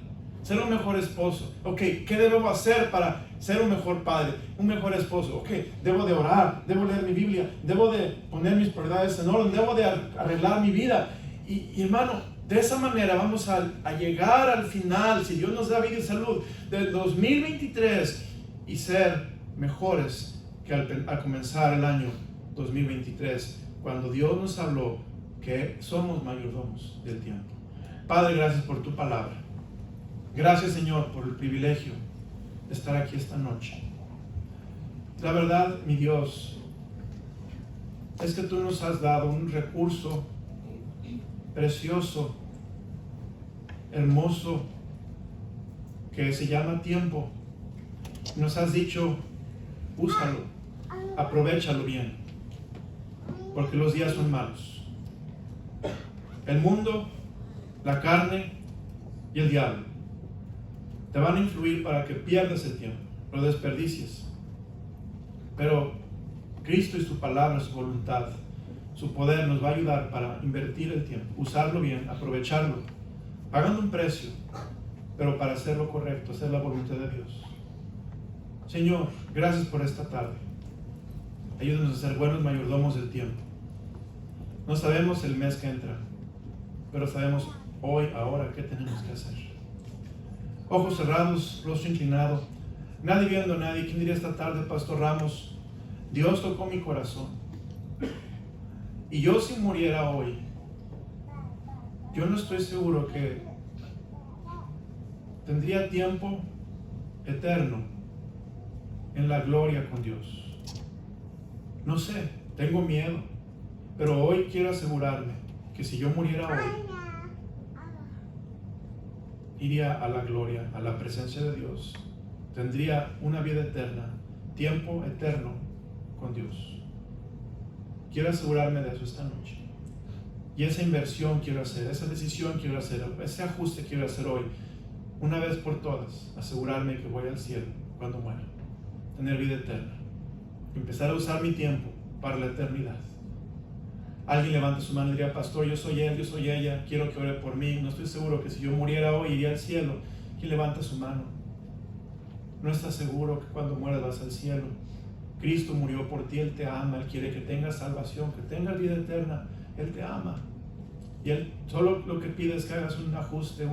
ser un mejor esposo. Ok, ¿qué debo hacer para ser un mejor padre, un mejor esposo? Ok, debo de orar, debo leer mi Biblia, debo de poner mis prioridades en orden, debo de arreglar mi vida. Y hermano, de esa manera vamos a llegar al final, si Dios nos da vida y salud, del 2023 y ser mejores que al comenzar el año 2023, cuando Dios nos habló que somos mayordomos del tiempo. Padre, gracias por tu palabra. Gracias, Señor, por el privilegio de estar aquí esta noche. La verdad, mi Dios, es que tú nos has dado un recurso precioso, hermoso, que se llama tiempo. Nos has dicho, úsalo, aprovéchalo bien, porque los días son malos. El mundo, la carne y el diablo te van a influir para que pierdas el tiempo, lo desperdicies. Pero Cristo y su palabra, su voluntad, su poder nos va a ayudar para invertir el tiempo, usarlo bien, aprovecharlo, pagando un precio, pero para hacer lo correcto, hacer la voluntad de Dios. Señor, gracias por esta tarde. Ayúdanos a ser buenos mayordomos del tiempo. No sabemos el mes que entra, pero sabemos hoy, ahora, qué tenemos que hacer. Ojos cerrados, rostro inclinado, nadie viendo a nadie. ¿Quién diría esta tarde, Pastor Ramos? Dios tocó mi corazón. Y yo, si muriera hoy, yo no estoy seguro que tendría tiempo eterno en la gloria con Dios. No sé, tengo miedo, pero hoy quiero asegurarme que si yo muriera hoy, iría a la gloria, a la presencia de Dios. Tendría una vida eterna, tiempo eterno con Dios. Quiero asegurarme de eso esta noche. Y esa inversión quiero hacer, esa decisión quiero hacer, ese ajuste quiero hacer hoy, una vez por todas, asegurarme que voy al cielo cuando muera, tener vida eterna, empezar a usar mi tiempo para la eternidad. Alguien levanta su mano y diría, pastor, yo soy él, yo soy ella, quiero que ore por mí. No estoy seguro que si yo muriera hoy iría al cielo. ¿Quién levanta su mano? No estás seguro que cuando mueras vas al cielo. Cristo murió por ti, Él te ama, Él quiere que tengas salvación, que tengas vida eterna. Él te ama. Y Él solo lo que pide es que hagas un ajuste,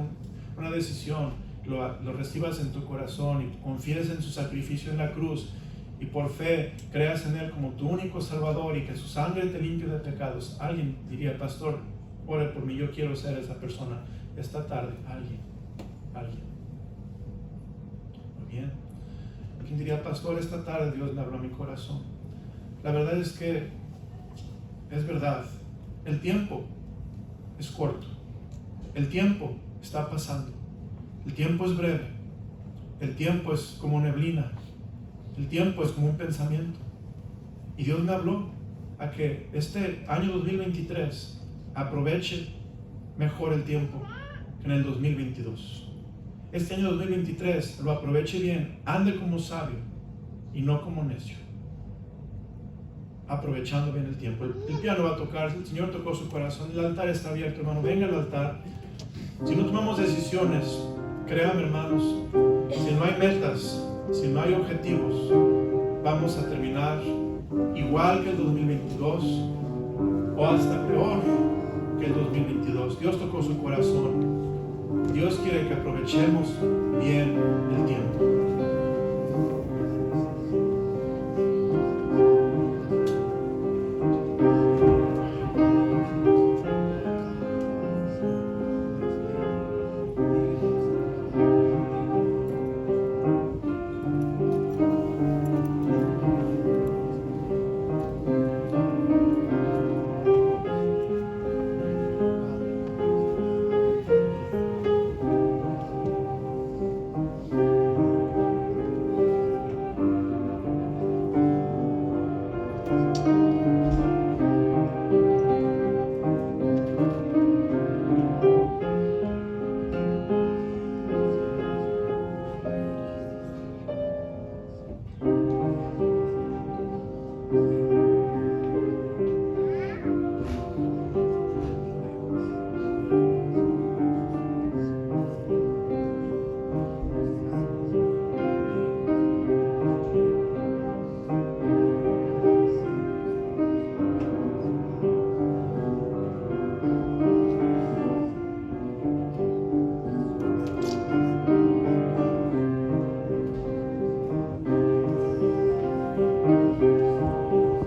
una decisión, lo recibas en tu corazón y confíes en su sacrificio en la cruz. Y por fe creas en Él como tu único Salvador y que su sangre te limpie de pecados. Alguien diría, pastor, ore por mí, yo quiero ser esa persona esta tarde. Alguien. Muy bien. ¿Quién diría, pastor, esta tarde Dios me habló a mi corazón? La verdad es que es verdad. El tiempo es corto. El tiempo está pasando. El tiempo es breve. El tiempo es como neblina. El tiempo es como un pensamiento. Y Dios me habló a que este año 2023 aproveche mejor el tiempo que en el 2022. Este año 2023 lo aproveche bien, ande como sabio y no como necio. Aprovechando bien el tiempo. El piano va a tocar, el Señor tocó su corazón, el altar está abierto, hermano, venga al altar. Si no tomamos decisiones, créanme, hermanos, si no hay metas, si no hay objetivos, vamos a terminar igual que el 2022 o hasta peor que el 2022. Dios tocó su corazón. Dios quiere que aprovechemos bien el tiempo. Amén.